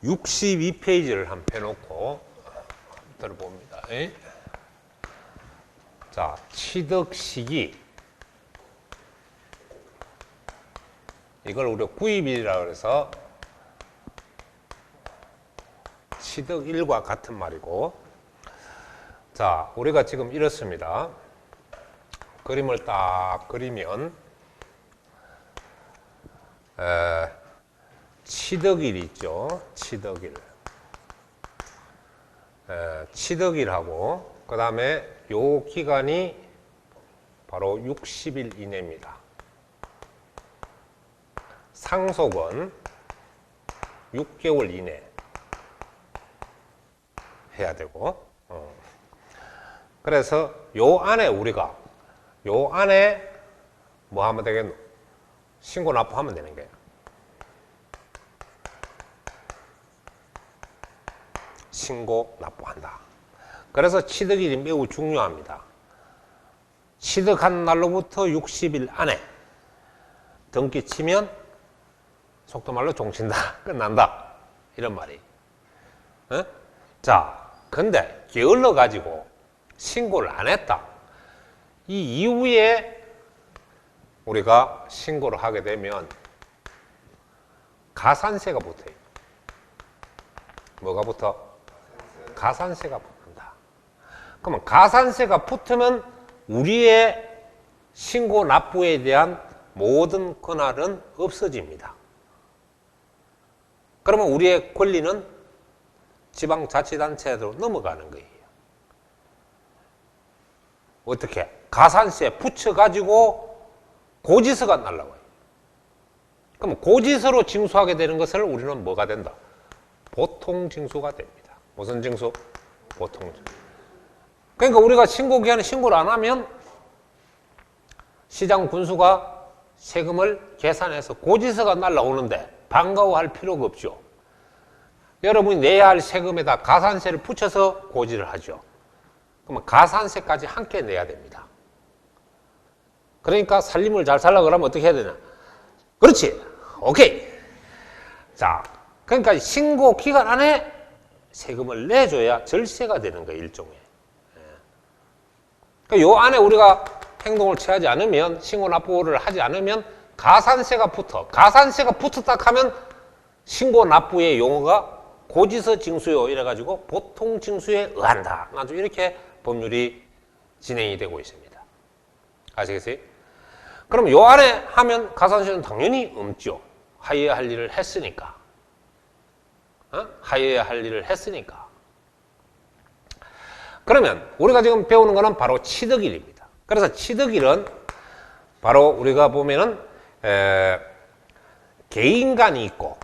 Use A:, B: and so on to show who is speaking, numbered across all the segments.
A: 62페이지를 한번 펴놓고 들어봅니다. 자, 취득시기. 이걸 우리가 구입일이라고 해서 취득일과 같은 말이고, 자, 우리가 지금 이렇습니다. 그림을 딱 그리면 취득일 있죠. 취득일. 취득일하고 그 다음에 요 기간이 바로 60일 이내입니다. 상속은 6개월 이내 해야 되고, 그래서 요 안에 우리가 요 안에 뭐 하면 되겠노? 신고 납부하면 되는 거예요. 신고 납부한다. 그래서 취득일이 매우 중요합니다. 취득한 날로부터 60일 안에 등기 치면 속도 말로 종친다. 끝난다. 이런 말이. 자, 근데 게을러 가지고 신고를 안 했다. 이 이후에 우리가 신고를 하게 되면 가산세가 붙어요. 뭐가 붙어? 가산세가 붙는다. 그러면 가산세가 붙으면 우리의 신고 납부에 대한 모든 권한은 없어집니다. 그러면 우리의 권리는 지방자치단체로 넘어가는 거예요. 어떻게? 가산세 붙여가지고 고지서가 날라와요. 그럼 고지서로 징수하게 되는 것을 우리는 뭐가 된다? 보통징수가 됩니다. 무슨 징수? 보통징수. 그러니까 우리가 신고기한에 신고를 안 하면 시장 군수가 세금을 계산해서 고지서가 날라오는데 반가워할 필요가 없죠. 여러분이 내야 할 세금에다 가산세를 붙여서 고지를 하죠. 그러면 가산세까지 함께 내야 됩니다. 그러니까 살림을 잘 살려고 하면 어떻게 해야 되냐? 그렇지. 오케이. 자, 그러니까 신고 기간 안에 세금을 내줘야 절세가 되는 거예요, 일종의. 그러니까 요 안에 우리가 행동을 취하지 않으면, 신고 납부를 하지 않으면 가산세가 붙어. 가산세가 붙었다 하면 신고 납부의 용어가 고지서 징수요 이래가지고 보통 징수에 의한다. 아주 이렇게 법률이 진행이 되고 있습니다. 아시겠어요? 그럼 요 안에 하면 가산세는 당연히 없죠. 하여야 할 일을 했으니까. 하여야 할 일을 했으니까. 그러면 우리가 지금 배우는 거는 바로 취득일입니다. 그래서 취득일은 바로 우리가 보면은 개인간이 있고,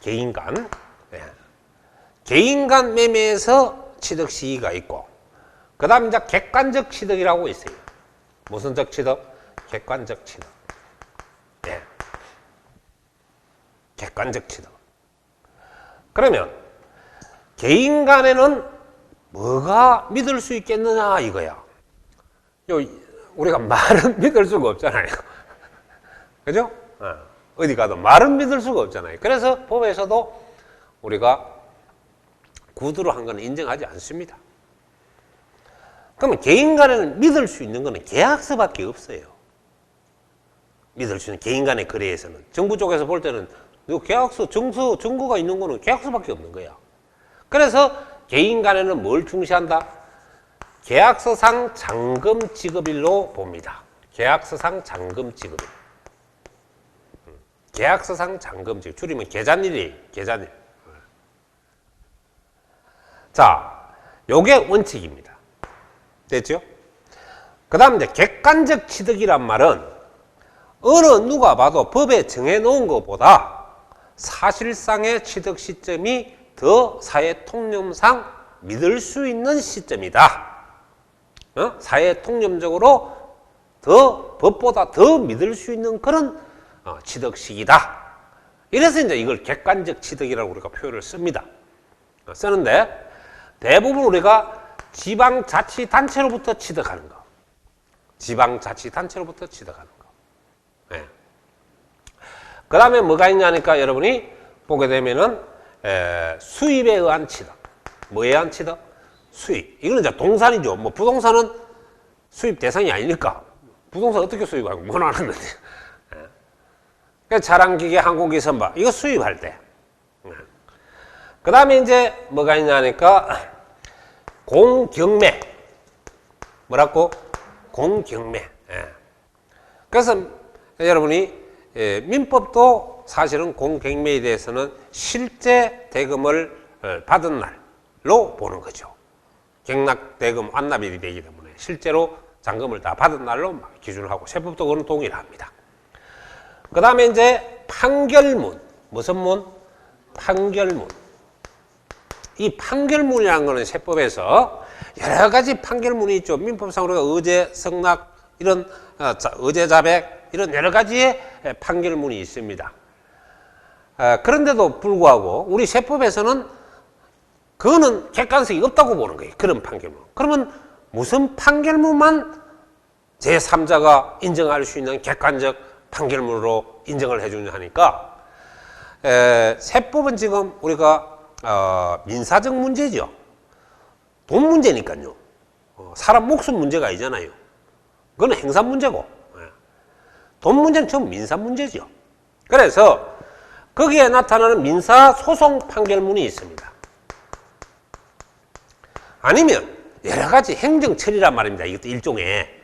A: 개인간, 개인간 매매에서 취득 시기가 있고, 그 다음 이제 객관적 취득이라고 있어요. 무슨 적 취득? 객관적 취득. 객관적 취득. 그러면 개인 간에는 뭐가 믿을 수 있겠느냐 이거야. 우리가 말은 믿을 수가 없잖아요. 그죠? 어디 가도 말은 믿을 수가 없잖아요. 그래서 법에서도 우리가 구두로 한 건 인정하지 않습니다. 그러면 개인 간에는 믿을 수 있는 거는 계약서밖에 없어요. 믿을 수 있는 개인 간의 거래에서는. 정부 쪽에서 볼 때는 계약서, 증거가 있는 거는 계약서밖에 없는 거야. 그래서 개인 간에는 뭘 중시한다? 계약서상 잔금 지급일로 봅니다. 계약서상 잔금 지급일. 계약서상 잔금 지급. 줄이면 계잔일이에요. 계잔일. 자, 요게 원칙입니다. 됐죠? 그 다음 이제 객관적 취득이란 말은 어느 누가 봐도 법에 정해놓은 것보다 사실상의 취득 시점이 더 사회 통념상 믿을 수 있는 시점이다. 사회 통념적으로 법보다 더 믿을 수 있는 그런 취득 시기다. 이래서 이제 이걸 객관적 취득이라고 우리가 표현을 씁니다. 쓰는데 대부분 우리가 지방자치단체로부터 취득하는 거. 지방자치단체로부터 취득하는 거. 그 다음에 뭐가 있냐니까 여러분이 보게 되면은 수입에 의한 취득. 뭐에 의한 취득? 수입. 이거는 이제 동산이죠. 뭐 부동산은 수입 대상이 아니니까. 부동산 어떻게 수입하고 뭘 하는데. 차량기계, 항공기, 선박. 이거 수입할 때. 그 다음에 이제 뭐가 있냐니까 공경매. 뭐라고? 공경매. 그래서 여러분이 민법도 사실은 공경매에 대해서는 실제 대금을 받은 날로 보는 거죠. 경락대금 완납일이 되기 때문에 실제로 잔금을 다 받은 날로 기준을 하고 세법도 그건 동일합니다. 그 다음에 이제 판결문. 무슨 문? 판결문. 이 판결문이라는 거는 세법에서 여러 가지 판결문이 있죠. 민법상으로 의제, 승낙, 이런 의제, 자백, 이런 여러 가지의 판결문이 있습니다. 그런데도 불구하고 우리 세법에서는 그거는 객관성이 없다고 보는 거예요. 그런 판결문. 그러면 무슨 판결문만 제3자가 인정할 수 있는 객관적 판결문으로 인정을 해주냐 하니까 세법은 지금 우리가 민사적 문제죠. 돈 문제니까요. 사람 목숨 문제가 아니잖아요. 그건 행사 문제고 돈 문제는 전부 민사 문제죠. 그래서 거기에 나타나는 민사 소송 판결문이 있습니다. 아니면 여러 가지 행정 처리란 말입니다. 이것도 일종의.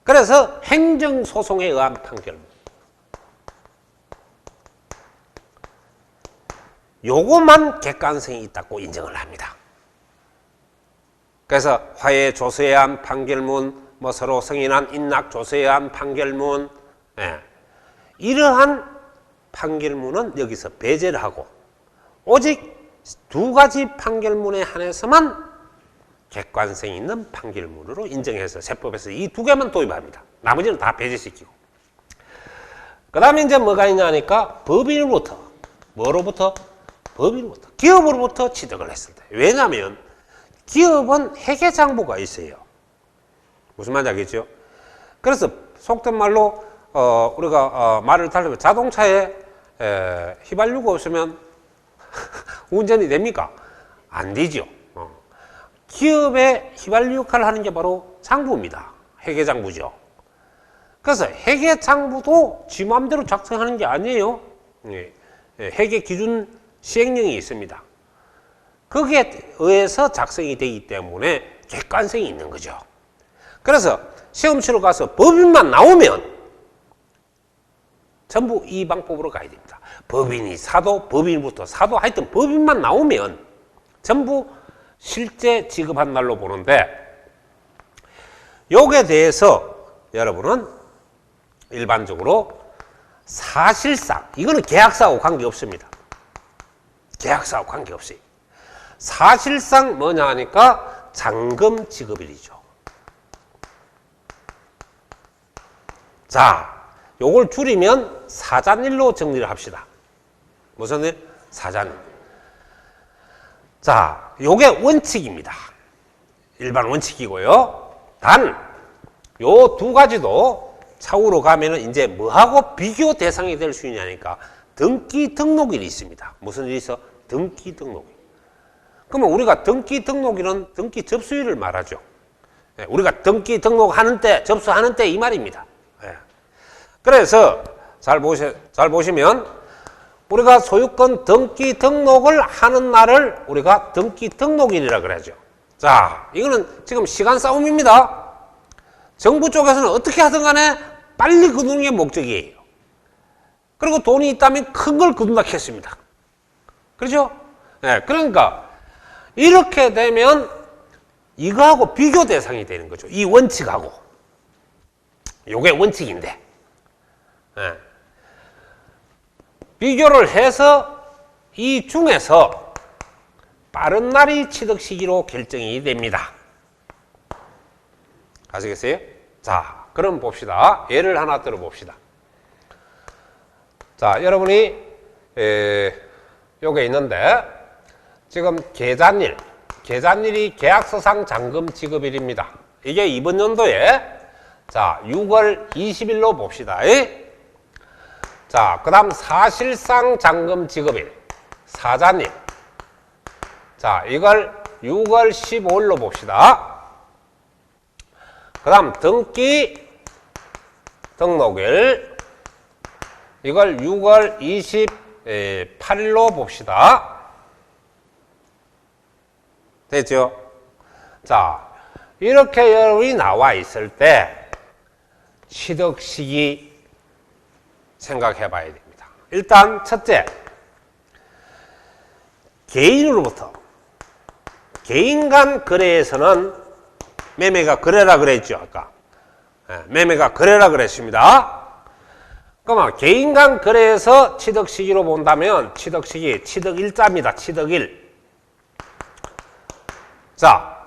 A: 그래서 행정 소송에 의한 판결문. 요것만 객관성이 있다고 인정을 합니다. 그래서 화해 조서에 의한 판결문, 뭐 서로 승인한 인락 조서에 의한 판결문, 이러한 판결문은 여기서 배제를 하고 오직 두 가지 판결문에 한해서만 객관성 있는 판결문으로 인정해서 세법에서 이 두 개만 도입합니다. 나머지는 다 배제시키고. 그 다음에 이제 뭐가 있냐니까 법인으로부터, 뭐로부터? 법인으로부터, 기업으로부터 취득을 했을 때. 왜냐하면 기업은 회계장부가 있어요. 무슨 말인지 알겠죠? 그래서 속된 말로 우리가 말을 달리면 자동차에 휘발유가 없으면 운전이 됩니까? 안 되죠. 기업의 휘발유 역할을 하는 게 바로 장부입니다. 회계장부죠. 그래서 회계장부도 지 마음대로 작성하는 게 아니에요. 회계기준 시행령이 있습니다. 거기에 의해서 작성이 되기 때문에 객관성이 있는 거죠. 그래서 시험 치러 가서 법인만 나오면 전부 이 방법으로 가야 됩니다. 법인이 사도, 법인부터 사도, 하여튼 법인만 나오면 전부 실제 지급한 날로 보는데, 요게 대해서 여러분은 일반적으로 사실상, 이거는 계약사하고 관계없습니다. 계약사하고 관계없어요. 사실상 뭐냐 하니까 잔금 지급일이죠. 자, 요걸 줄이면 사잔일로 정리를 합시다. 무슨 일? 사잔일. 자, 요게 원칙입니다. 일반 원칙이고요. 단, 요 두 가지도 차후로 가면은 이제 뭐하고 비교 대상이 될 수 있냐니까 등기 등록일이 있습니다. 무슨 일이 있어? 등기 등록일. 그러면 우리가 등기 등록일은 등기 접수일을 말하죠. 우리가 등기 등록하는 때, 접수하는 때 이 말입니다. 그래서 잘 보시면 우리가 소유권 등기 등록을 하는 날을 우리가 등기 등록일이라 그러죠. 자, 이거는 지금 시간 싸움입니다. 정부 쪽에서는 어떻게 하든 간에 빨리 거두는 게 목적이에요. 그리고 돈이 있다면 큰 걸 거둔다겠습니다. 그렇죠? 그러니까 이렇게 되면 이거하고 비교 대상이 되는 거죠. 이 원칙하고. 요게 원칙인데. 비교를 해서 이 중에서 빠른 날이 취득 시기로 결정이 됩니다. 아시겠어요? 자, 그럼 봅시다. 예를 하나 들어봅시다. 자, 여러분이 요게 있는데 지금 계산일이 계약서상 잔금 지급일입니다. 이게 이번 연도에 자 6월 20일로 봅시다. 자, 그 다음 사실상 잔금 지급일. 사자님. 자, 이걸 6월 15일로 봅시다. 그 다음 등기 등록일. 이걸 6월 28일로 봅시다. 됐죠? 자, 이렇게 여러분이 나와 있을 때 취득 시기 생각해 봐야 됩니다. 일단 첫째, 개인으로부터, 개인 간 거래에서는 매매가 거래라 그랬죠, 아까. 매매가 거래라 그랬습니다. 그러면 개인 간 거래에서 취득 시기로 본다면 취득 시기, 취득 일자입니다. 취득 일. 자,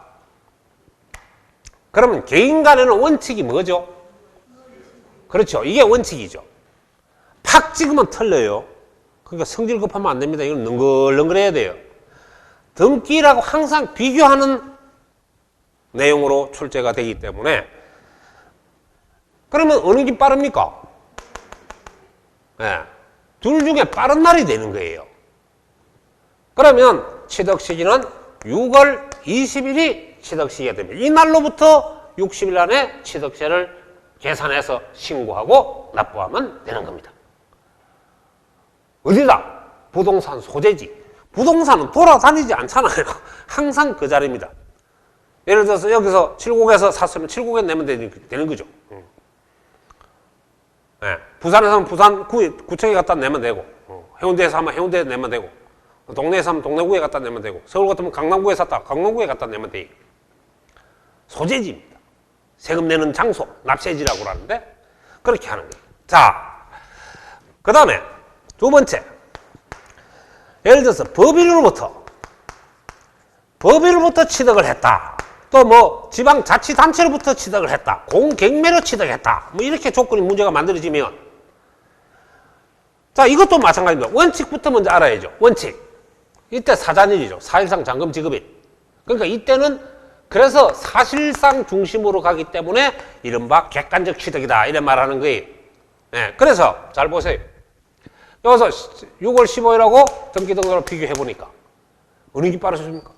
A: 그러면 개인 간에는 원칙이 뭐죠? 그렇죠. 이게 원칙이죠. 팍 찍으면 틀려요. 그러니까 성질 급하면 안 됩니다. 이건 능글능글해야 돼요. 등기라고 항상 비교하는 내용으로 출제가 되기 때문에 그러면 어느 게 빠릅니까? 네. 둘 중에 빠른 날이 되는 거예요. 그러면 취득 시기는 6월 20일이 취득 시기가 됩니다. 이 날로부터 60일 안에 취득세를 계산해서 신고하고 납부하면 되는 겁니다. 어디다? 부동산 소재지. 부동산은 돌아다니지 않잖아요. 항상 그 자리입니다. 예를 들어서 여기서 7곡에서 샀으면 7곡에 내면 되는 거죠. 네. 부산에서 하면 부산 구청에 갖다 내면 되고, 해운대에서 하면 해운대에 내면 되고, 동네에서 하면 동래구에 갖다 내면 되고, 서울 같으면 강남구에 샀다 강남구에 갖다 내면 돼요. 소재지입니다. 세금 내는 장소, 납세지라고 하는데 그렇게 하는 거예요. 자, 그 다음에 두 번째, 예를 들어서 법인으로부터 취득을 했다. 또 뭐 지방자치단체로부터 취득을 했다. 공경매로 취득했다. 뭐 이렇게 조건이 문제가 만들어지면, 자, 이것도 마찬가지입니다. 원칙부터 먼저 알아야죠. 원칙. 이때 사자일이죠. 사실상 잔금 지급일. 그러니까 이때는 그래서 사실상 중심으로 가기 때문에 이른바 객관적 취득이다. 이런 말 하는 거예요. 네, 그래서 잘 보세요. 여기서 6월 15일하고 등기 등록을 비교해 보니까 어느 게 빠르십니까?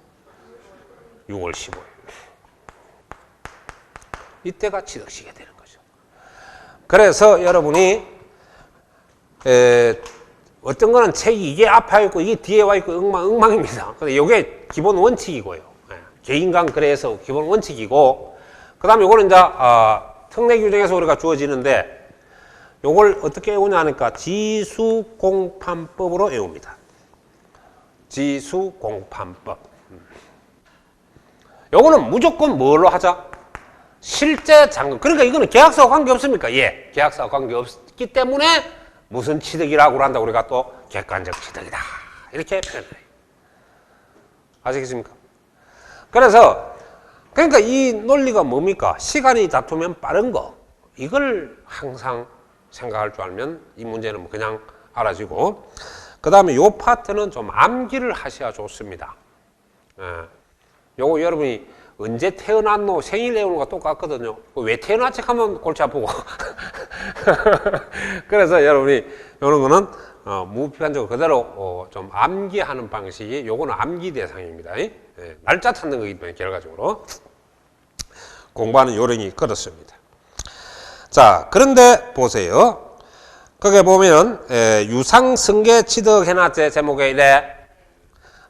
A: 6월 15일. 이때가 취득 시기가 되는 거죠. 그래서 여러분이 어떤 거는 책이 이게 앞에 와 있고 이게 뒤에 와 있고 엉망입니다. 근데 이게 기본 원칙이고요. 개인 간 거래에서 기본 원칙이고, 그 다음에 요거는 이제 특례 규정에서 우리가 주어지는데, 요걸 어떻게 외우냐 하니까 지수공판법으로 외웁니다. 지수공판법. 요거는 무조건 뭘로 하자? 실제 잔금. 그러니까 이거는 계약서와 관계없습니까? 예. 계약서와 관계없기 때문에 무슨 취득이라고 한다고 우리가 또 객관적 취득이다. 이렇게 표현해요. 아시겠습니까? 그래서, 그러니까 이 논리가 뭡니까? 시간이 다투면 빠른 거. 이걸 항상 생각할 줄 알면 이 문제는 뭐 그냥 알아지고, 그 다음에 요 파트는 좀 암기를 하셔야 좋습니다. 요거 여러분이 언제 태어났노 생일 외우는 거 똑같거든요. 왜 태어났지 하면 골치 아프고. 그래서 여러분이 요런 거는 무비판적으로 그대로 좀 암기하는 방식이, 요거는 암기 대상입니다. 날짜 찾는 거기 때문에 결과적으로 공부하는 요령이 그렇습니다. 자, 그런데 보세요. 거기에 보면 유상승계 취득해놨지, 제목에 이래.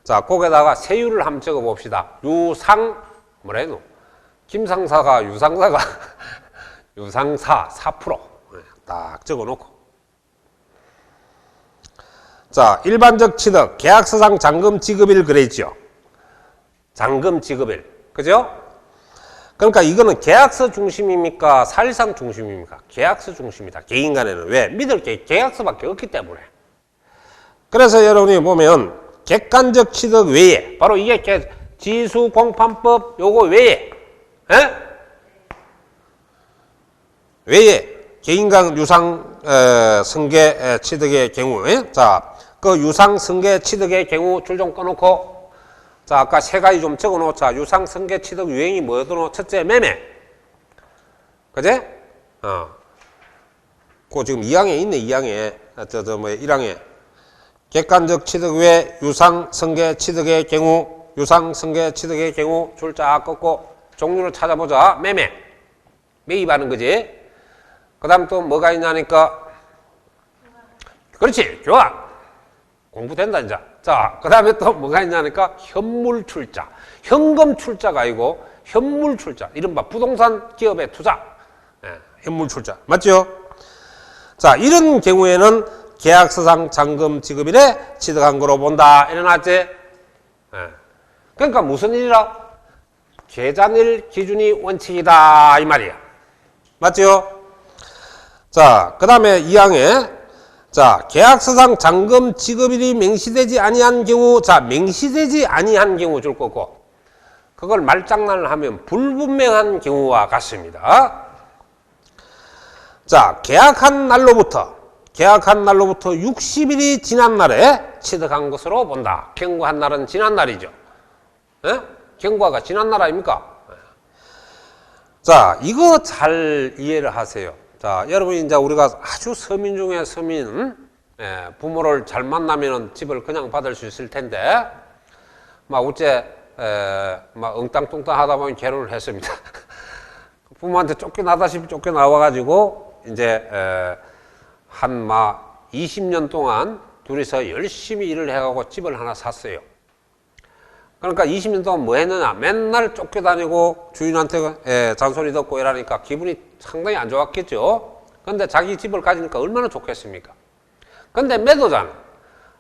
A: 자, 거기에다가 세율을 한번 적어 봅시다. 뭐래노? 김상사가 유상사가 유상사 4% 딱 적어 놓고. 자, 일반적 취득 계약서상 잔금 지급일 그랬죠. 잔금 지급일. 그죠? 그러니까 이거는 계약서 중심입니까? 사실상 중심입니까? 계약서 중심이다. 개인 간에는. 왜? 믿을 게 계약서밖에 없기 때문에. 그래서 여러분이 보면 객관적 취득 외에, 바로 이게 지수공판법 요거 외에, 외에 개인간 유상 승계 취득의 경우, 자, 그 유상 승계 취득의 경우 줄 좀 꺼놓고, 자, 아까 세 가지 좀 적어 놓자. 유상 승계 취득 유형이 뭐더노? 첫째, 매매. 그제? 그 지금 2항에 있네, 2항에. 뭐 1항에. 객관적 취득 외 유상성계 취득의 경우, 유상성계 취득의 경우 줄 쫙 꺾고 종류를 찾아보자. 매입하는 거지. 그 다음 또 뭐가 있냐니까, 그렇지, 교환. 공부된다, 이제. 자, 그 다음에 또 뭐가 있냐니까, 현물 출자. 현금 출자가 아니고, 현물 출자. 이른바 부동산 기업의 투자. 현물 출자. 맞죠? 자, 이런 경우에는 계약서상 잔금 지급일에 취득한 거로 본다. 이래놨지? 그러니까 무슨 일이라? 계산일 기준이 원칙이다. 이 말이야. 맞죠? 자, 그 다음에 2항에 자, 계약서상 잔금 지급일이 명시되지 아니한 경우, 자, 명시되지 아니한 경우 줄 거고, 그걸 말장난을 하면 불분명한 경우와 같습니다. 자, 계약한 날로부터 60일이 지난 날에 취득한 것으로 본다. 경과한 날은 지난 날이죠. 경과가 지난 날 아닙니까? 자, 이거 잘 이해를 하세요. 자, 여러분, 이제 우리가 아주 서민 중에 서민, 부모를 잘 만나면 집을 그냥 받을 수 있을 텐데, 막, 막, 엉땅뚱땅 하다 보면 결혼을 했습니다. 부모한테 쫓겨나다시피 쫓겨나와가지고, 이제, 한, 20년 동안 둘이서 열심히 일을 해가고 집을 하나 샀어요. 그러니까 20년 동안 뭐 했느냐? 맨날 쫓겨다니고 주인한테 잔소리 듣고 이러니까 기분이 상당히 안 좋았겠죠. 근데 자기 집을 가지니까 얼마나 좋겠습니까? 근데 매도자는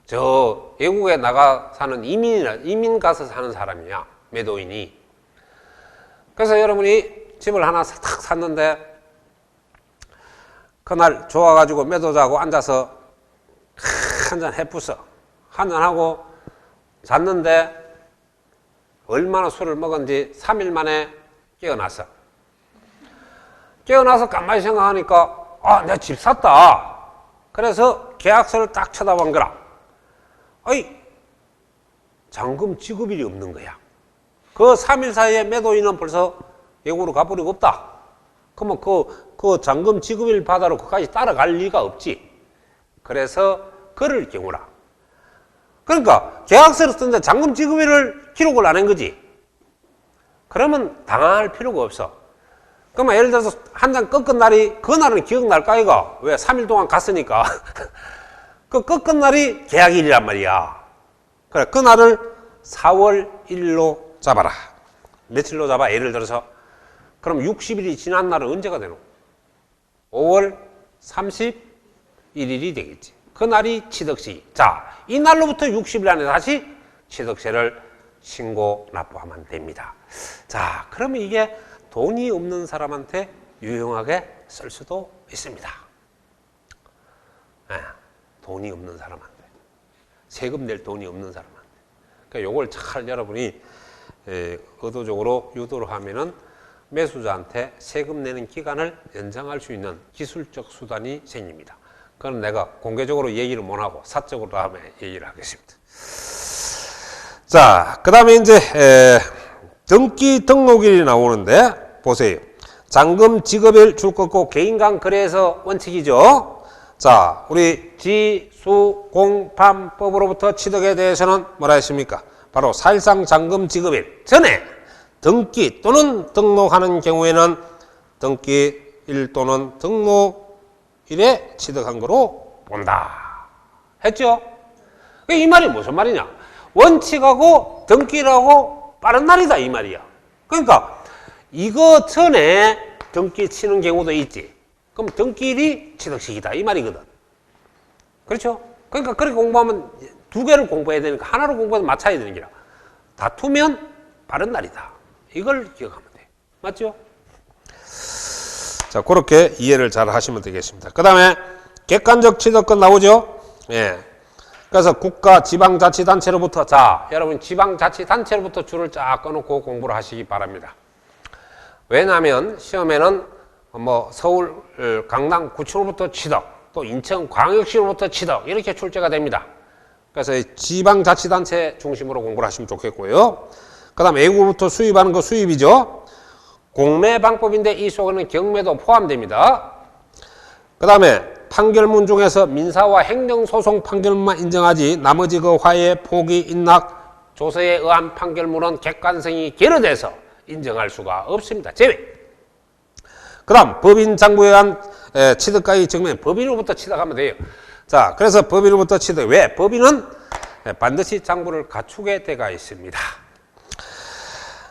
A: 저 외국에 나가 사는 이민 가서 사는 사람이야. 매도인이. 그래서 여러분이 집을 하나 탁 샀는데 그날 좋아가지고 매도자하고 앉아서 한잔 해부서 한잔하고 잤는데 얼마나 술을 먹은지 3일 만에 깨어났어. 깨어나서 가만히 생각하니까 내가 집 샀다. 그래서 계약서를 딱 쳐다본 거라. 어이, 잔금 지급일이 없는 거야. 그 3일 사이에 매도인은 벌써 외국으로 가버리고 없다. 그러면 그 잔금 지급일 받아로 그까지 따라갈 리가 없지. 그래서 그럴 경우라. 그러니까 계약서를 쓰는데 잔금 지급일을 기록을 안 한 거지. 그러면 당할 필요가 없어. 그러면 예를 들어서 한 장 꺾은 날이 그 날은 기억날까 이거? 왜? 3일 동안 갔으니까. 그 꺾은 날이 계약일이란 말이야. 그래, 그 날을 4월 1일로 잡아라. 며칠로 잡아? 예를 들어서 그럼 60일이 지난 날은 언제가 되노? 5월 31일이 되겠지. 그 날이 취득시. 자, 이 날로부터 60일 안에 다시 취득세를 신고 납부하면 됩니다. 자, 그러면 이게 돈이 없는 사람한테 유용하게 쓸 수도 있습니다. 돈이 없는 사람한테. 세금 낼 돈이 없는 사람한테. 그러니까 요걸 잘 여러분이 의도적으로 유도를 하면은 매수자한테 세금 내는 기간을 연장할 수 있는 기술적 수단이 생깁니다. 그건 내가 공개적으로 얘기를 못하고 사적으로 다음에 얘기를 하겠습니다. 자, 그 다음에 이제 등기 등록일이 나오는데 보세요. 잔금 지급일 줄 긋고 개인간 거래에서 원칙이죠. 자, 우리 지수공판법으로부터 취득에 대해서는 뭐라 했습니까? 바로 사실상 잔금 지급일 전에 등기 또는 등록하는 경우에는 등기일 또는 등록일에 취득한 거로 본다. 했죠? 이 말이 무슨 말이냐? 원칙하고 등기일하고 빠른 날이다 이 말이야. 그러니까 이거 전에 등기 치는 경우도 있지. 그럼 등기일이 취득식이다 이 말이거든. 그렇죠? 그러니까 그렇게 공부하면 두 개를 공부해야 되니까 하나로 공부해서 맞춰야 되는 거라. 다투면 빠른 날이다. 이걸 기억하면 돼. 맞죠? 자, 그렇게 이해를 잘 하시면 되겠습니다. 그 다음에 객관적 취득권 나오죠? 예. 그래서 국가 지방자치단체로부터, 자, 여러분 지방자치단체로부터 줄을 쫙 꺼놓고 공부를 하시기 바랍니다. 왜냐하면 시험에는 뭐 서울 강남구청으로부터 취득, 또 인천광역시로부터 취득 이렇게 출제가 됩니다. 그래서 지방자치단체 중심으로 공부를 하시면 좋겠고요. 그 다음 외국부터 수입하는 거 수입이죠. 공매방법인데 이 속에는 경매도 포함됩니다. 그 다음에 판결문 중에서 민사와 행정소송 판결문만 인정하지 나머지 그 화해, 포기, 인락, 조서에 의한 판결문은 객관성이 결여돼서 인정할 수가 없습니다. 제외. 그 다음 법인 장부에 의한 취득가액 증명, 법인으로부터 취득하면 돼요. 자, 그래서 법인으로부터 취득. 왜? 법인은 반드시 장부를 갖추게 돼가 있습니다.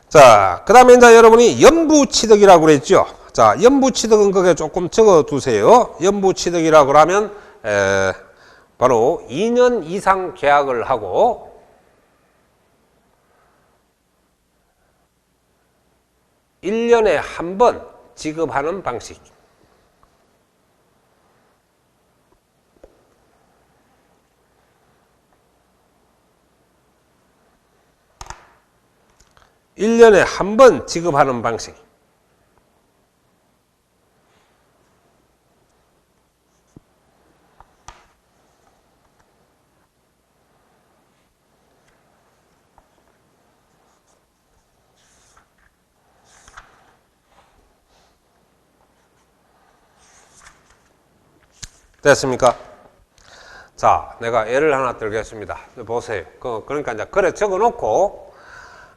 A: 자, 그 다음에 이제 여러분이 연부취득이라고 그랬죠. 자, 연부취득은 거기에 조금 적어 두세요. 연부취득이라고 그러면 바로 2년 이상 계약을 하고 1년에 한 번 지급하는 방식. (1년에 한 번) 지급하는 방식. 됐습니까? 자, 내가 예를 하나 들겠습니다. 보세요. 그러니까 이제 그래 적어 놓고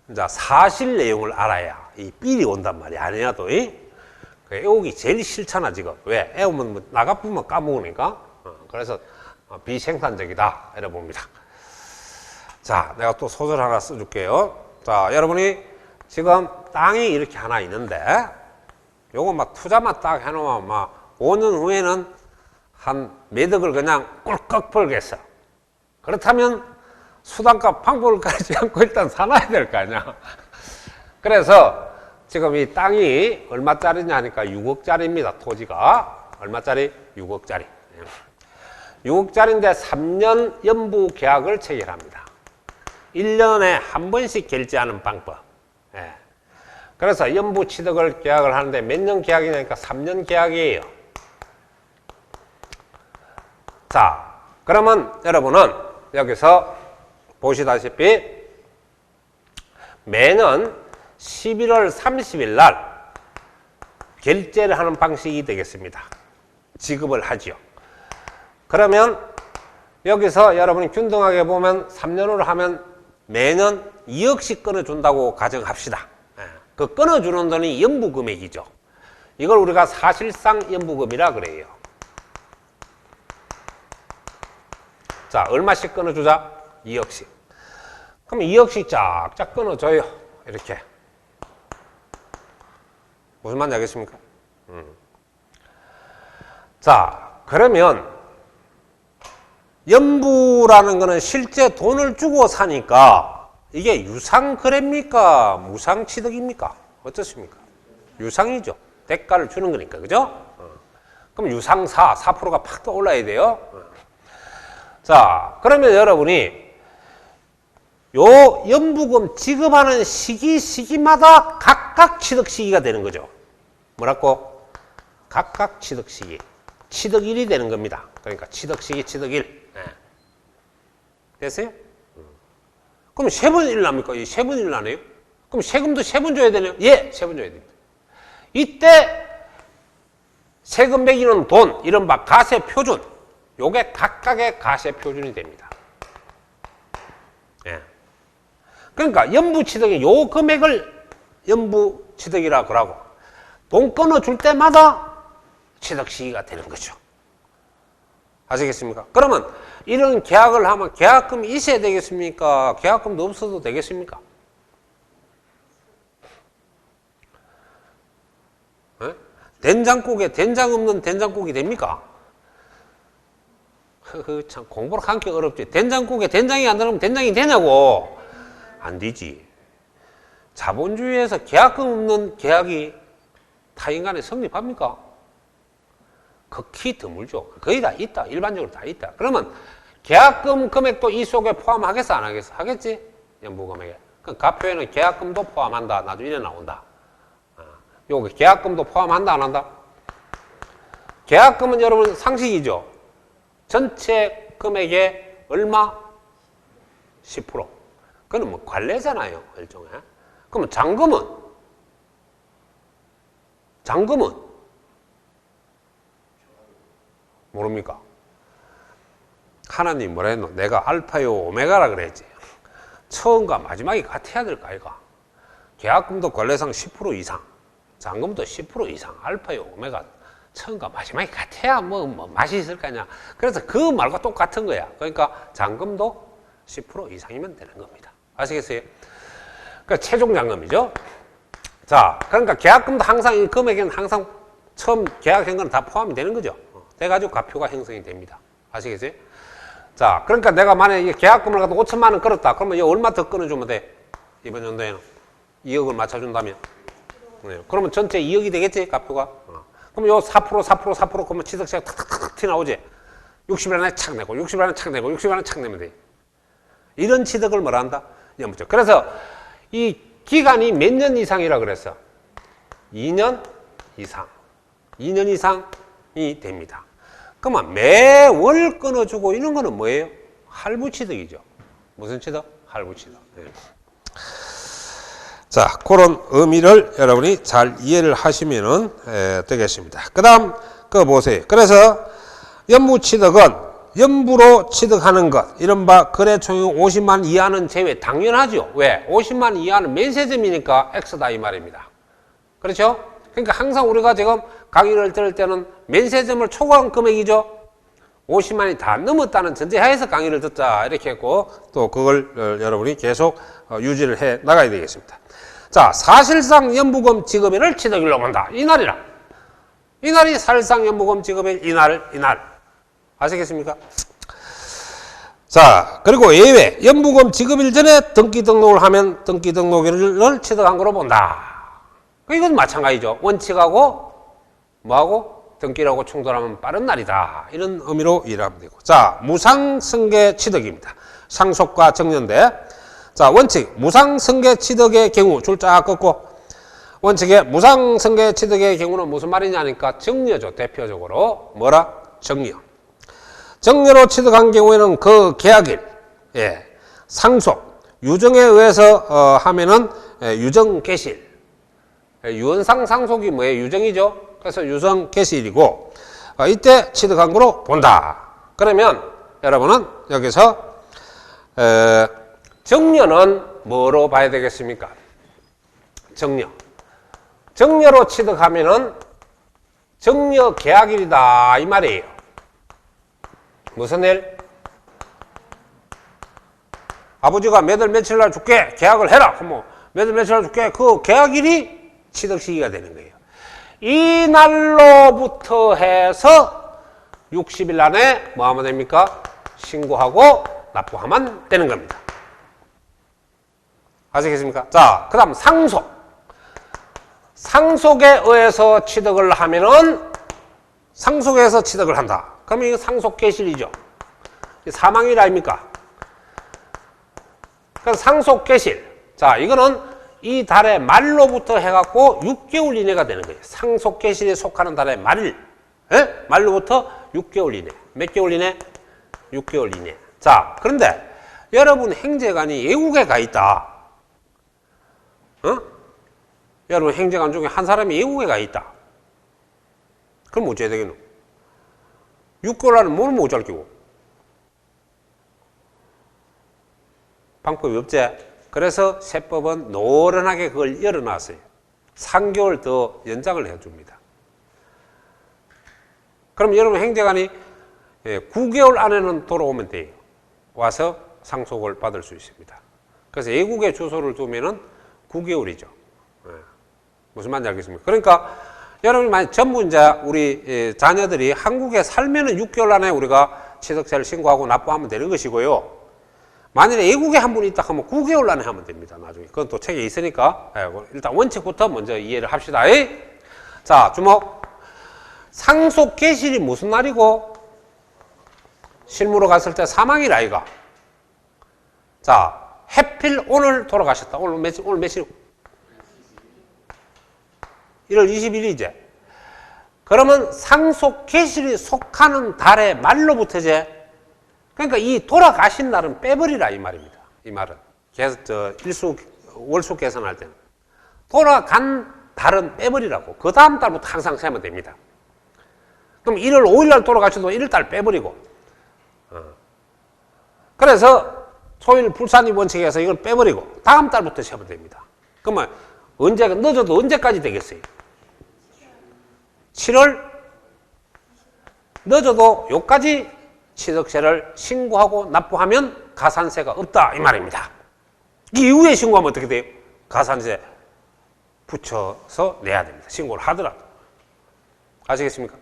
A: 이제 사실 내용을 알아야 이 삘이 온단 말이야. 안 해도. 애우기 제일 싫잖아, 지금. 왜? 애우면 뭐 나가쁘면 까먹으니까. 그래서 비생산적이다. 이래 봅니다. 자, 내가 또 소설 하나 써줄게요. 자, 여러분이 지금 땅이 이렇게 하나 있는데, 요거 막 투자만 딱 해놓으면 막 5년 후에는 한 매덕을 그냥 꿀꺽 벌겠어. 그렇다면 수단과 방법을 가리지 않고 일단 사놔야 될 거 아니야. 그래서 지금 이 땅이 얼마짜리냐 하니까 6억짜리입니다. 토지가. 얼마짜리? 6억짜리. 6억짜리인데 3년 연부 계약을 체결합니다. 1년에 한 번씩 결제하는 방법. 그래서 연부 취득을 계약을 하는데 몇 년 계약이냐니까 3년 계약이에요. 자, 그러면 여러분은 여기서 보시다시피 매년 11월 30일 날 결제를 하는 방식이 되겠습니다. 지급을 하지요. 그러면 여기서 여러분이 균등하게 보면 3년으로 하면 매년 2억씩 끊어준다고 가정합시다. 그 끊어주는 돈이 연부금액이죠. 이걸 우리가 사실상 연부금이라 그래요. 자, 얼마씩 끊어주자? 2억씩. 그럼 2억씩 쫙쫙 끊어줘요. 이렇게. 무슨 말인지 알겠습니까? 자, 그러면 연부라는 거는 실제 돈을 주고 사니까 이게 유상거래입니까? 무상취득입니까? 어떻습니까? 유상이죠. 대가를 주는 거니까. 그죠? 그럼 유상사, 4%가 팍 더 올라야 돼요. 자, 그러면 여러분이 요 연부금 지급하는 시기마다 각각 취득 시기가 되는 거죠. 뭐라고? 각각 취득 시기. 취득일이 되는 겁니다. 그러니까 취득 시기, 취득일. 됐어요? 그럼 세 번 일 납니까? 세 번 일 나네요? 그럼 세금도 세 번 줘야 되네요? 예, 세 번 줘야 됩니다. 이때 세금 매기는 돈, 이른바 가세 표준. 요게 각각의 가세 표준이 됩니다. 예. 그러니까 연부취득의 요 금액을 연부취득이라고 그러고 돈 끊어줄 때마다 취득 시기가 되는 거죠. 아시겠습니까? 그러면 이런 계약을 하면 계약금이 있어야 되겠습니까? 계약금도 없어도 되겠습니까? 예? 된장국에 된장 없는 된장국이 됩니까? 참 공부를 하기 어렵지. 된장국에 된장이 안 들어가면 된장이 되냐고. 안 되지. 자본주의에서 계약금 없는 계약이 타인간에 성립합니까? 극히 드물죠. 거의 다 있다. 일반적으로 다 있다. 그러면 계약금 금액도 이 속에 포함하겠어? 안 하겠어? 하겠지? 연부금액에. 그 가표에는 계약금도 포함한다. 나중에 이래 나온다. 요거 계약금도 포함한다. 안 한다? 계약금은 여러분 상식이죠. 전체 금액의 얼마? 10%. 그건 뭐 관례잖아요. 일종의. 그러면 잔금은? 모릅니까? 하나님 뭐라 했노? 내가 알파요 오메가라 그랬지. 처음과 마지막이 같아야 될까 아이가? 계약금도 권례상 10% 이상, 잔금도 10% 이상, 알파요 오메가 처음과 마지막이 같아야 뭐 맛이 있을 거 아니야. 그래서 그 말과 똑같은 거야. 그러니까 잔금도 10% 이상이면 되는 겁니다. 아시겠어요? 그러니까 최종 잔금이죠. 자, 그러니까 계약금도 항상 이 금액에는 항상 처음 계약한 건 다 포함이 되는 거죠. 돼가지고 가표가 형성이 됩니다. 아시겠어요? 자, 그러니까 내가 만약에 계약금을 갖다 5천만 원 끌었다. 그러면 이거 얼마 더 끊어주면 돼? 이번 연도에는 2억을 맞춰준다면. 네. 그러면 전체 2억이 되겠지, 가표가? 그럼 요 4%, 그러면 취득세가 탁탁탁 튀어나오지? 60일 안에 착 내고, 60일 안에 착 내고, 60일 안에 착 내면 돼. 이런 취득을 뭐라 한다? 연부죠. 그래서 이 기간이 몇 년 이상이라 그랬어? 2년 이상. 2년 이상이 됩니다. 그러면 매월 끊어주고 이런 거는 뭐예요? 할부취득이죠. 무슨 취득? 할부취득. 네. 자, 그런 의미를 여러분이 잘 이해를 하시면 되겠습니다. 그 다음, 그거 보세요. 그래서 연부취득은 연부로 취득하는 것, 이른바 거래총액 50만 이하는 제외. 당연하죠. 왜? 50만 이하는 면세점이니까 X다 이 말입니다. 그렇죠? 그러니까 항상 우리가 지금 강의를 들을 때는 면세점을 초과한 금액이죠. 50만이 다 넘었다는 전제하에서 강의를 듣자 이렇게 했고, 또 그걸 여러분이 계속 유지를 해 나가야 되겠습니다. 자, 사실상 연부금 지급일을 취득일로 본다. 이날이라. 이날이 사실상 연부금 지급일 이날. 아시겠습니까? 자, 그리고 예외. 연부금 지급일 전에 등기 등록을 하면 등기 등록일을 취득한 거로 본다. 이건 마찬가지죠. 원칙하고 뭐하고? 등기라고 충돌하면 빠른 날이다. 이런 의미로 이해하면 되고. 자, 무상승계 취득입니다. 상속과 정년대. 자, 원칙. 무상승계 취득의 경우 줄 쫙 긋고, 원칙에 무상승계 취득의 경우는 무슨 말이냐니까 정려죠. 대표적으로 뭐라? 정려. 정려로 취득한 경우에는 그 계약일, 예, 상속, 유정에 의해서 하면은 유정 개시일. 유언상 상속이 뭐예요? 유정이죠. 그래서 유정 개시일이고, 이때 취득한 거로 본다. 그러면 여러분은 여기서 정려는 뭐로 봐야 되겠습니까? 정려. 정려로 취득하면은 정려 계약일이다 이 말이에요. 무슨 일? 아버지가 몇 월 며칠 날 줄게 계약을 해라. 그럼 몇 월 며칠 날 줄게. 그 계약일이 취득 시기가 되는 거예요. 이 날로부터 해서 60일 안에 뭐 하면 됩니까? 신고하고 납부하면 되는 겁니다. 아시겠습니까? 자, 그 다음 상속. 상속에 의해서 취득을 하면은 상속에서 취득을 한다. 그러면 이거 상속 개시일이죠. 사망일 아닙니까? 그래서 상속 개시일. 자, 이거는 이 달의 말로부터 해갖고 6개월 이내가 되는 거예요. 상속 개시일에 속하는 달의 말. 예? 말로부터 6개월 이내. 몇 개월 이내? 6개월 이내. 자, 그런데 여러분 행제관이 외국에 가 있다. 어? 여러분 행제관 중에 한 사람이 외국에 가 있다. 그럼 어째야 되겠노? 6개월 안에 뭘 못 잘끼고? 방법이 없지? 그래서 세법은 노련하게 그걸 열어놨어요. 3개월 더 연장을 해줍니다. 그럼 여러분 행제관이 9개월 안에는 돌아오면 돼요. 와서 상속을 받을 수 있습니다. 그래서 외국에 주소를 두면은 9개월이죠. 무슨 말인지 알겠습니까? 그러니까 여러분이 만약 전부 이제 우리 자녀들이 한국에 살면은 6개월 안에 우리가 취득세를 신고하고 납부하면 되는 것이고요. 만일에 외국에 한 분이 있다 하면 9개월 안에 하면 됩니다. 나중에. 그건 또 책에 있으니까. 일단 원칙부터 먼저 이해를 합시다. 자, 주목. 상속 개시일이 무슨 날이고? 실무로 갔을 때 사망일 아이가. 자, 해필 오늘 돌아가셨다. 오늘 며칠? 1월 20일이지. 그러면 상속 개시일이 속하는 달의 말로부터지. 그러니까 이 돌아가신 날은 빼버리라 이 말입니다. 이 말은. 월수 계산할 때는. 돌아간 달은 빼버리라고. 그 다음 달부터 항상 세면 됩니다. 그럼 1월 5일 날 돌아가셔도 1월 달 빼버리고. 그래서 소일 불산입 원칙에서 이걸 빼버리고 다음 달부터 세면 됩니다. 그러면 언제가 늦어도 언제까지 되겠어요? 7월 늦어도 요까지 취득세를 신고하고 납부하면 가산세가 없다 이 말입니다. 이 이후에 신고하면 어떻게 돼요? 가산세 붙여서 내야 됩니다. 신고를 하더라도. 아시겠습니까?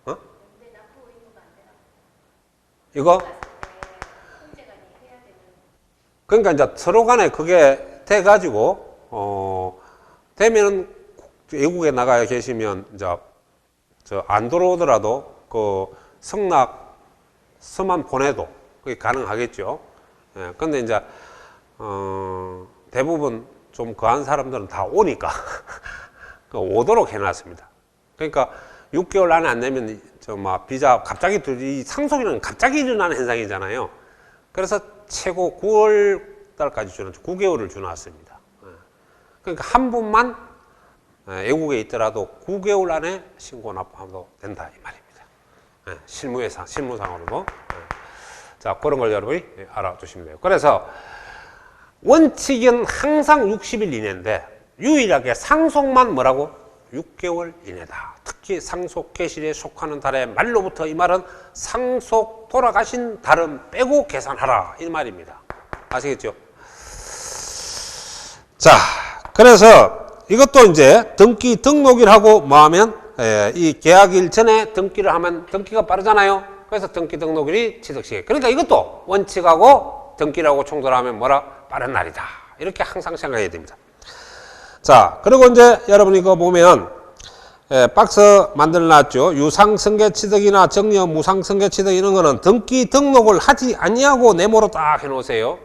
A: 어? 이거? 그러니까 이제 서로 간에 그게 돼가지고, 되면은 외국에 나가 계시면 이제 안 들어오더라도 그 성낙서만 보내도 그게 가능하겠죠. 예, 근데 이제, 대부분 좀 거한 사람들은 다 오니까 오도록 해놨습니다. 그러니까 6개월 안에 안 내면 막 비자 갑자기 이 상속이라는 갑자기 일어나는 현상이잖아요. 그래서 최고 9월 달까지 주는 9개월을 주놨습니다. 그러니까 한 분만 외국에 있더라도 9개월 안에 신고 납부하면 된다 이 말입니다. 실무상으로도. 자, 그런 걸 여러분이 알아두시면 돼요. 그래서 원칙은 항상 60일 이내인데 유일하게 상속만 뭐라고? 6개월 이내다. 특히 상속 개시일에 속하는 달의 말로부터 이 말은 상속 돌아가신 달은 빼고 계산하라 이 말입니다. 아시겠죠? 자, 그래서 이것도 이제 등기 등록일하고 뭐 하면 이 계약일 전에 등기를 하면 등기가 빠르잖아요. 그래서 등기 등록일이 취득시기. 그러니까 이것도 원칙하고 등기라고 충돌하면 뭐라? 빠른 날이다. 이렇게 항상 생각해야 됩니다. 자, 그리고 이제 여러분이 이거 보면 박스 만들어놨죠. 유상승계취득이나 정려 무상승계취득 이런 거는 등기 등록을 하지 아니하고 네모로 딱 해놓으세요.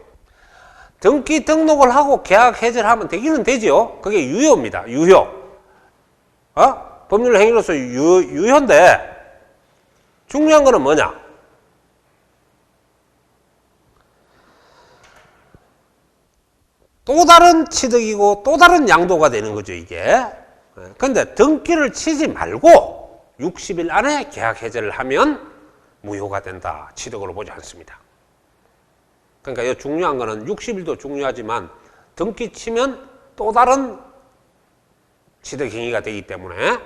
A: 등기 등록을 하고 계약 해지를 하면 되기는 되죠. 그게 유효입니다. 유효. 법률 행위로서 유효인데 중요한 거는 뭐냐? 또 다른 취득이고 또 다른 양도가 되는 거죠, 이게. 근데 등기를 치지 말고 60일 안에 계약 해제를 하면 무효가 된다. 취득으로 보지 않습니다. 그러니까 이 중요한 거는 60일도 중요하지만 등기 치면 또 다른 취득 행위가 되기 때문에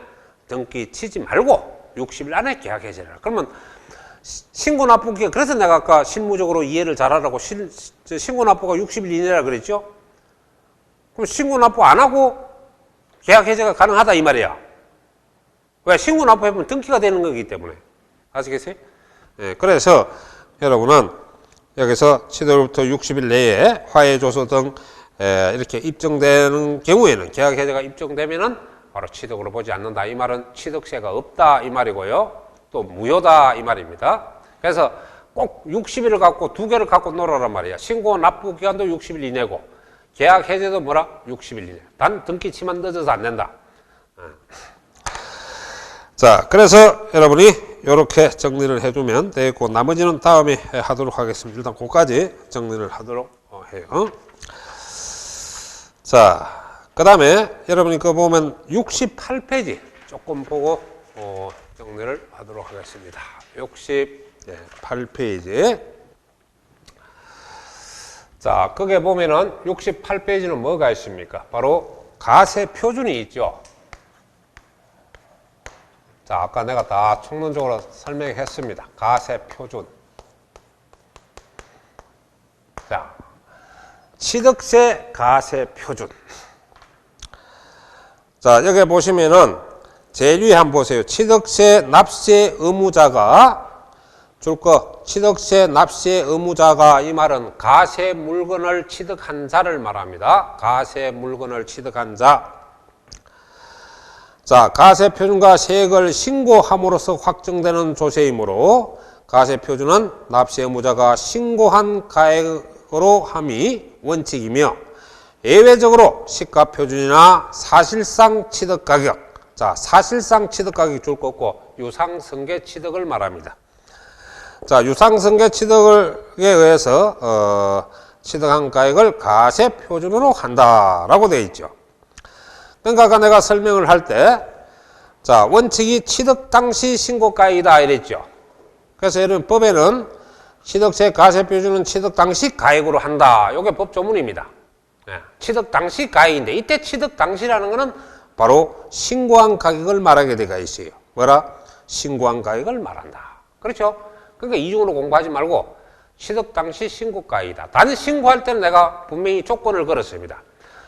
A: 등기 치지 말고 60일 안에 계약 해제를 하라. 그러면 신고 납부기가, 그래서 내가 아까 실무적으로 이해를 잘하라고 신고 납부가 60일 이내라 그랬죠? 그럼 신고 납부 안 하고 계약 해제가 가능하다 이 말이야. 왜? 신고 납부해보면 등기가 되는 거기 때문에. 아시겠어요? 네, 그래서 여러분은 여기서 취득일부터 60일 내에 화해조서 등 이렇게 입증되는 경우에는 계약 해제가 입증되면은 바로 취득으로 보지 않는다. 이 말은 취득세가 없다 이 말이고요. 또 무효다 이 말입니다. 그래서 꼭 60일을 갖고 두 개를 갖고 놀아란 말이야. 신고 납부 기간도 60일 이내고 계약 해제도 뭐라? 60일 이내. 단 등기 치면 늦어서 안 된다. 자, 그래서 여러분이 이렇게 정리를 해두면 되겠고 나머지는 다음에 하도록 하겠습니다. 일단 그까지 정리를 하도록 해요. 자, 그 다음에 여러분이 그 보면 68페이지 조금 보고 정리를 하도록 하겠습니다. 68페이지. 자, 거기에 보면은 68페이지는 뭐가 있습니까? 바로 가세 표준이 있죠. 자, 아까 내가 다 총론적으로 설명했습니다. 가세 표준. 자, 취득세 가세 표준. 자, 여기 보시면은 제일 위에 한번 보세요. 취득세 납세 의무자가 줄 거, 취득세 납세 의무자가 이 말은 가세 물건을 취득한 자를 말합니다. 가세 물건을 취득한 자. 자, 가세 표준과 세액을 신고함으로써 확정되는 조세이므로 가세 표준은 납세 의무자가 신고한 가액으로 함이 원칙이며 예외적으로 시가 표준이나 사실상 취득 가격. 자, 사실상 취득 가격이 줄 거 없고 유상승계 취득을 말합니다. 자, 유상승계 취득에 의해서 취득한 가액을 가세 표준으로 한다라고 되어 있죠. 그러니까 아까 내가 설명을 할 때, 자, 원칙이 취득 당시 신고가액이다 이랬죠. 그래서 이런 법에는 취득세 가세표준은 취득 당시 가액으로 한다. 이게 법 조문입니다. 예, 취득 당시 가액인데 이때 취득 당시라는 것은 바로 신고한 가격을 말하게 되어 있어요. 뭐라? 신고한 가격을 말한다. 그렇죠? 그러니까 이중으로 공부하지 말고 취득 당시 신고가액이다. 단 신고할 때는 내가 분명히 조건을 걸었습니다.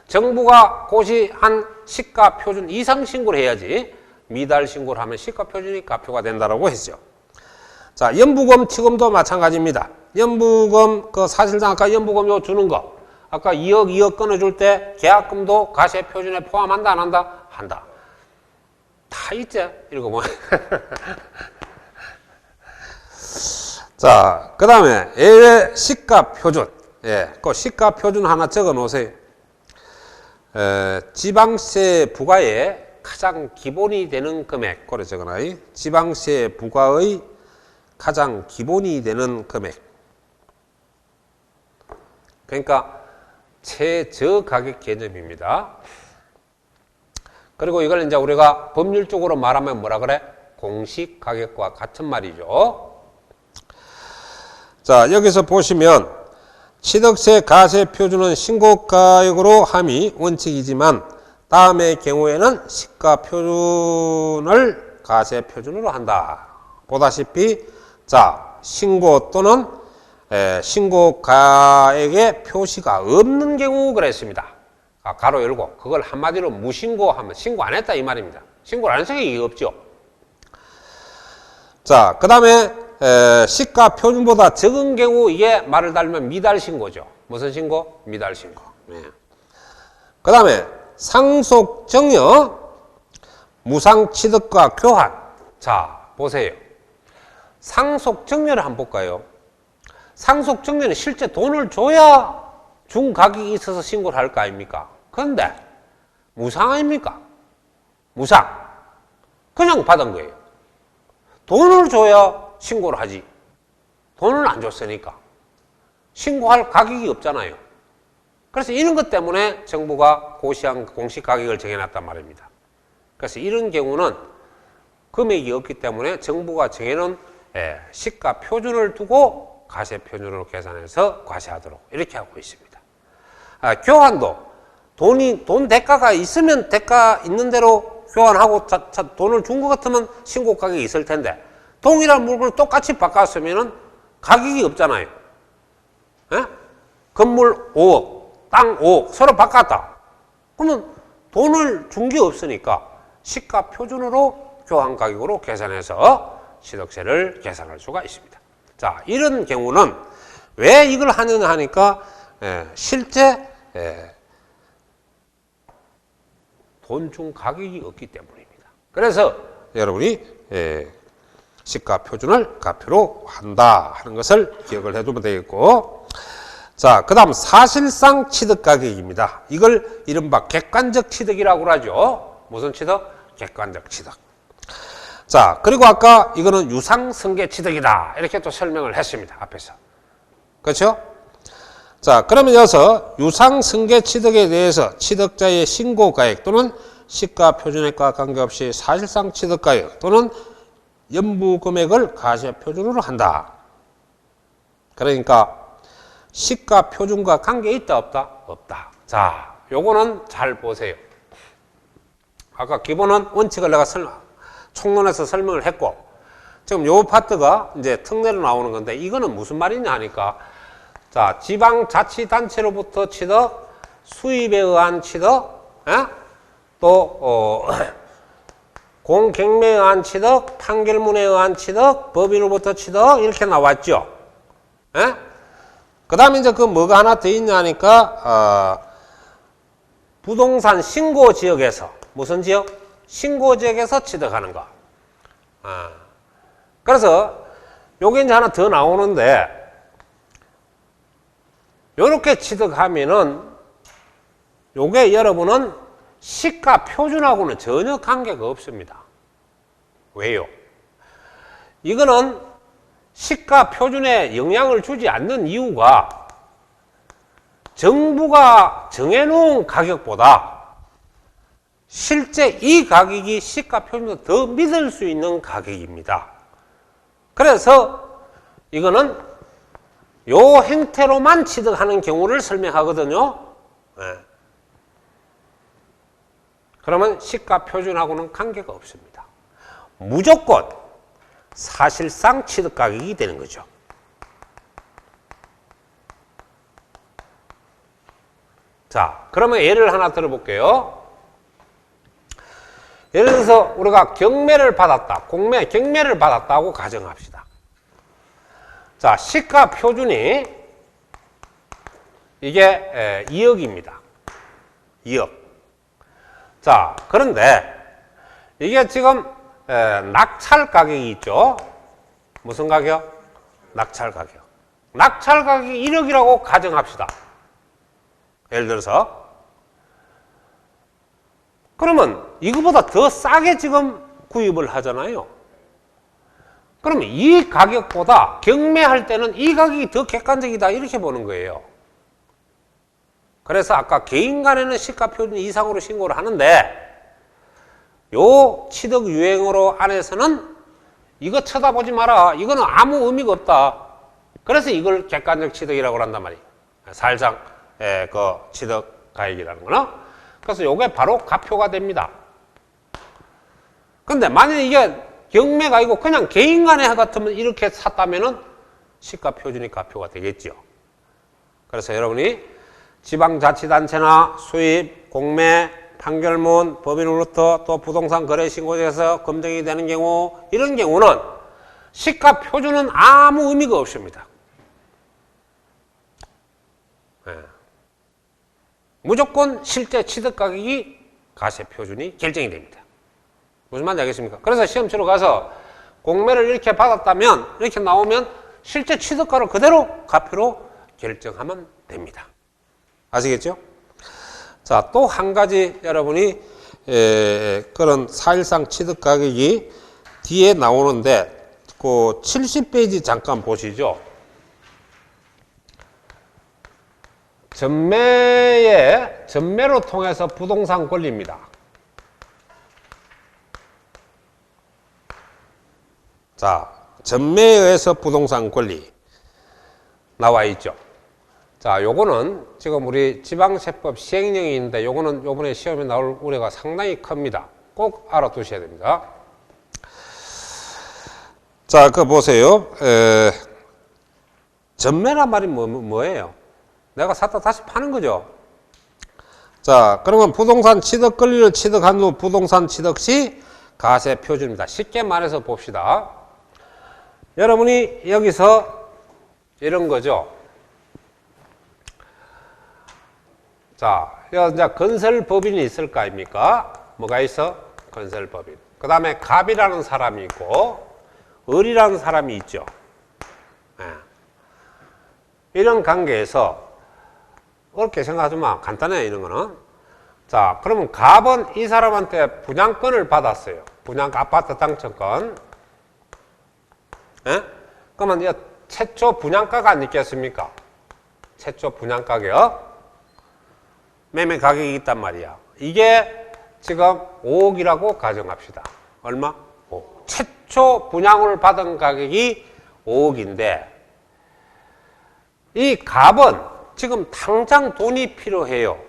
A: 정부가 고시한 시가 표준 이상 신고를 해야지 미달 신고를 하면 시가 표준이 가표가 된다라고 했죠. 자, 연부금 치금도 마찬가지입니다. 연부금 사실상 아까 연부금 요 주는 거 아까 2억 끊어줄 때 계약금도 가세 표준에 포함한다 안 한다? 한다. 다 있지? 읽어보면. 자, 그 다음에 예외 시가 표준. 예, 그 시가 표준 하나 적어 놓으세요. 지방세 부과의 가장 기본이 되는 금액. 그래 적어놔요. 지방세 부과의 가장 기본이 되는 금액. 그러니까 최저 가격 개념입니다. 그리고 이걸 이제 우리가 법률적으로 말하면 뭐라 그래? 공시 가격과 같은 말이죠. 자, 여기서 보시면 취득세 가세 표준은 신고가액으로 함이 원칙이지만 다음의 경우에는 시가 표준을 가세 표준으로 한다. 보다시피 자, 신고 또는 신고가액의 표시가 없는 경우 그랬습니다. 가로 열고 그걸 한마디로 무신고하면 신고 안 했다 이 말입니다. 신고를 안 해서 이게 없죠. 자, 그 다음에 시가 표준보다 적은 경우 이게 말을 달면 미달 신고죠. 무슨 신고? 미달 신고. 네. 그 다음에 상속 정여 무상 취득과 교환. 자, 보세요. 상속 정여를 한번 볼까요? 상속 정여는 실제 돈을 줘야 준 가격이 있어서 신고를 할 거 아닙니까? 그런데 무상 아닙니까? 무상. 그냥 받은 거예요. 돈을 줘야 신고를 하지. 돈을 안 줬으니까 신고할 가격이 없잖아요. 그래서 이런 것 때문에 정부가 고시한 공시 가격을 정해놨단 말입니다. 그래서 이런 경우는 금액이 없기 때문에 정부가 정해놓은 시가 표준을 두고 가세 표준으로 계산해서 과세하도록 이렇게 하고 있습니다. 교환도 돈 대가가 있으면 대가 있는 대로 교환하고 돈을 준 것 같으면 신고 가격이 있을 텐데 동일한 물건을 똑같이 바꿨으면 가격이 없잖아요. 에? 건물 5억, 땅 5억 서로 바꿨다. 그러면 돈을 준 게 없으니까 시가 표준으로 교환 가격으로 계산해서 취득세를 계산할 수가 있습니다. 자, 이런 경우는 왜 이걸 하느냐 하니까 실제 돈 준 가격이 없기 때문입니다. 그래서 여러분이 시가 표준을 가표로 한다 하는 것을 기억을 해두면 되겠고, 자, 그 다음 사실상 취득 가격입니다. 이걸 이른바 객관적 취득이라고 하죠. 무슨 취득? 객관적 취득. 자, 그리고 아까 이거는 유상승계 취득이다 이렇게 또 설명을 했습니다. 앞에서. 그렇죠? 자, 그러면 여기서 유상승계 취득에 대해서 취득자의 신고가액 또는 시가 표준액과 관계없이 사실상 취득가액 또는 연부금액을 가세표준으로 한다. 그러니까 시가 표준과 관계 있다 없다? 없다. 자, 요거는 잘 보세요. 아까 기본은 원칙을 내가 총론에서 설명을 했고 지금 요 파트가 이제 특례로 나오는 건데 이거는 무슨 말이냐 하니까 자, 지방자치단체로부터 취득, 수입에 의한 취득, 또 공경매에 의한 취득, 판결문에 의한 취득, 법인으로부터 취득 이렇게 나왔죠. 그 다음에 이제 그 뭐가 하나 더 있냐 하니까 부동산 신고지역에서 무슨 지역? 신고지역에서 취득하는 거. 그래서 요게 이제 하나 더 나오는데 요렇게 취득하면은 요게 여러분은 시가 표준하고는 전혀 관계가 없습니다. 왜요? 이거는 시가 표준에 영향을 주지 않는 이유가 정부가 정해놓은 가격보다 실제 이 가격이 시가 표준보다 더 믿을 수 있는 가격입니다. 그래서 이거는 요 행태로만 취득하는 경우를 설명하거든요. 네. 그러면 시가 표준하고는 관계가 없습니다. 무조건 사실상 취득 가격이 되는 거죠. 자, 그러면 예를 하나 들어볼게요. 예를 들어서 우리가 경매를 받았다. 경매를 받았다고 가정합시다. 자, 시가 표준이 이게 2억입니다. 2억. 자, 그런데 이게 지금 낙찰 가격이 있죠. 무슨 가격? 낙찰 가격. 낙찰 가격이 1억이라고 가정합시다. 예를 들어서. 그러면 이거보다 더 싸게 지금 구입을 하잖아요. 그러면 이 가격보다 경매할 때는 이 가격이 더 객관적이다 이렇게 보는 거예요. 그래서 아까 개인 간에는 시가 표준 이상으로 신고를 하는데 요 취득 유행어로 안에서는 이거 쳐다보지 마라. 이거는 아무 의미가 없다. 그래서 이걸 객관적 취득이라고 한단 말이에요. 사실상 그 취득 가액이라는 거는. 그래서 요게 바로 가표가 됩니다. 근데 만약에 이게 경매가 아니고 그냥 개인 간에 같으면 이렇게 샀다면은 시가 표준이 가표가 되겠죠. 그래서 여러분이 지방자치단체나 수입, 공매, 판결문, 법인으로부터 또 부동산 거래신고제에서 검증이 되는 경우 이런 경우는 시가 표준은 아무 의미가 없습니다. 네. 무조건 실제 취득 가격이 가세 표준이 결정이 됩니다. 무슨 말인지 알겠습니까? 그래서 시험 치러 가서 공매를 이렇게 받았다면 이렇게 나오면 실제 취득가를 그대로 가표로 결정하면 됩니다. 아시겠죠? 자, 또 한 가지 여러분이 그런 사실상 취득 가격이 뒤에 나오는데 그 70페이지 잠깐 보시죠. 전매로 통해서 부동산 권리입니다. 자, 전매에 의해서 부동산 권리 나와 있죠. 자, 요거는 지금 우리 지방세법 시행령이 있는데 요거는 요번에 시험에 나올 우려가 상당히 큽니다. 꼭 알아두셔야 됩니다. 자, 그 보세요. 전매란 말이 뭐예요? 내가 샀다 다시 파는 거죠. 자, 그러면 부동산 취득 권리를 취득한 후 부동산 취득 시 가세 표준입니다. 쉽게 말해서 봅시다. 여러분이 여기서 이런 거죠. 자, 이제 건설법인이 있을 거 아닙니까? 뭐가 있어? 건설법인. 그 다음에 갑이라는 사람이 있고 을이라는 사람이 있죠. 네. 이런 관계에서 어렵게 생각하지 마. 간단해, 이런 거는. 자, 그러면 갑은 이 사람한테 분양권을 받았어요. 아파트 당첨권. 예? 그러면 이제 최초 분양가가 안 있겠습니까? 최초 분양가격. 매매 가격이 있단 말이야. 이게 지금 5억이라고 가정합시다. 얼마? 5억. 최초 분양을 받은 가격이 5억인데 이 갑은 지금 당장 돈이 필요해요.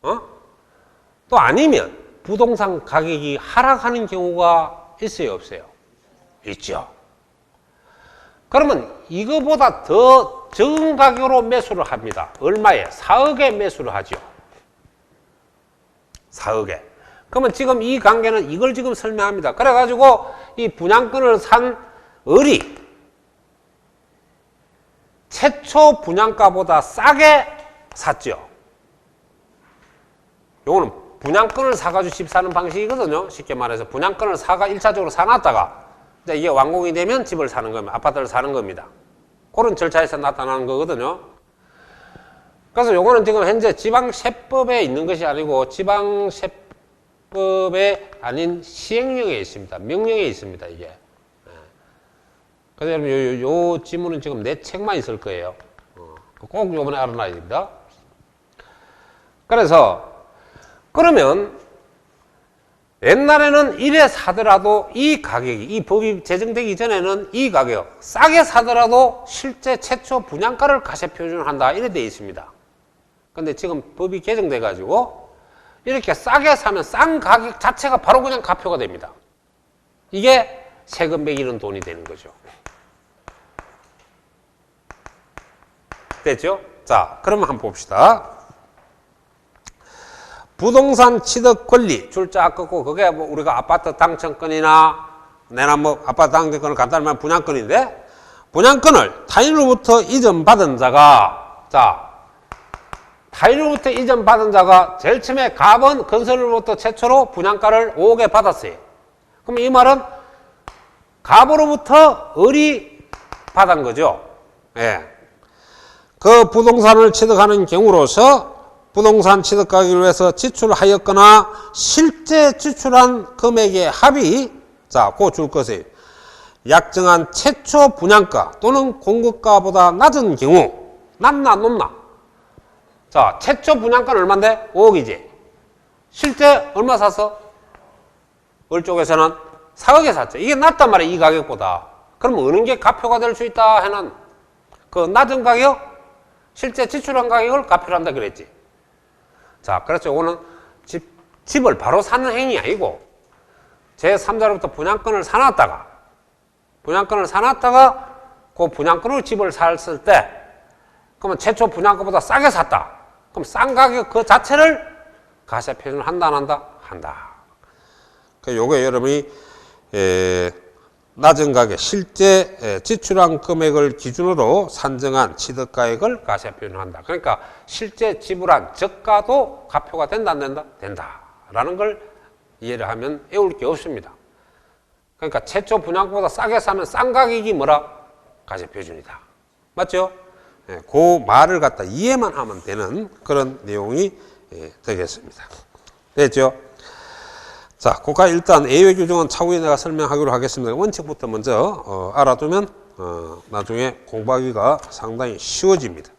A: 또 아니면 부동산 가격이 하락하는 경우가 있어요, 없어요? 있죠. 그러면 이거보다 더 적은 가격으로 매수를 합니다. 얼마에? 4억에 매수를 하죠. 4억에. 그러면 지금 이 관계는 이걸 지금 설명합니다. 그래가지고 이 분양권을 산 을이 최초 분양가보다 싸게 샀죠. 요거는 분양권을 사가지고 집 사는 방식이거든요. 쉽게 말해서 분양권을 1차적으로 사놨다가 이제 이게 완공이 되면 집을 사는 겁니다. 아파트를 사는 겁니다. 그런 절차에서 나타나는 거거든요. 그래서 요거는 지금 현재 지방세법에 있는 것이 아니고 지방세법에 아닌 시행령에 있습니다. 명령에 있습니다, 이게. 그래서 여러분 요 지문은 지금 4책만 있을 거예요. 꼭 요번에 알아놔야 됩니다. 그래서 그러면 옛날에는 이래 사더라도 이 가격이, 이 법이 제정되기 전에는 이 가격, 싸게 사더라도 실제 최초 분양가를 가세표준을 한다. 이래 돼 있습니다. 근데 지금 법이 개정돼 가지고 이렇게 싸게 사면 싼 가격 자체가 바로 그냥 가표가 됩니다. 이게 세금 매기는 돈이 되는 거죠. 됐죠? 자, 그러면 한번 봅시다. 부동산 취득 권리 줄자 끄고 그게 뭐 우리가 아파트 당첨권이나 내나 뭐 아파트 당첨권을 간단히 말하면 분양권인데, 분양권을 타인으로부터 이전받은 자가, 자, 타인으로부터 이전받은 자가 제일 처음에 갑은 건설로부터 최초로 분양가를 5억에 받았어요. 그럼 이 말은 갑으로부터 을이 받은 거죠. 예. 그 부동산을 취득하는 경우로서 부동산 취득 가격을 위해서 지출하였거나 실제 지출한 금액의 합이, 자, 그 줄 것이에요. 약정한 최초 분양가 또는 공급가보다 낮은 경우, 낮나 높나? 자, 최초 분양가는 얼마인데? 5억이지. 실제 얼마 샀어? 을 쪽에서는 4억에 샀죠. 이게 낮단 말이에요, 이 가격보다. 그럼 어느 게 가표가 될 수 있다 하는, 그 낮은 가격, 실제 지출한 가격을 가표로 한다 그랬지. 자, 그렇죠. 이거는 집을 바로 사는 행위 아니고, 제3자로부터 분양권을 사놨다가, 그 분양권으로 집을 샀을 때, 그러면 최초 분양가보다 싸게 샀다. 그럼 싼 가격 그 자체를 가세 표준을 한다, 안 한다? 한다. 요게 여러분이, 낮은 가격, 실제 지출한 금액을 기준으로 산정한 취득가액을 가세 표준한다. 그러니까 실제 지불한 저가도 가표가 된다, 안 된다? 된다. 라는 걸 이해를 하면 애울 게 없습니다. 그러니까 최초 분양가보다 싸게 사면 싼 가격이 뭐라? 가세 표준이다. 맞죠? 그 말을 갖다 이해만 하면 되는 그런 내용이 되겠습니다. 됐죠? 자, 그가 일단 예외 규정은 차후에 내가 설명하기로 하겠습니다. 원칙부터 먼저 알아두면 나중에 공부하기가 상당히 쉬워집니다.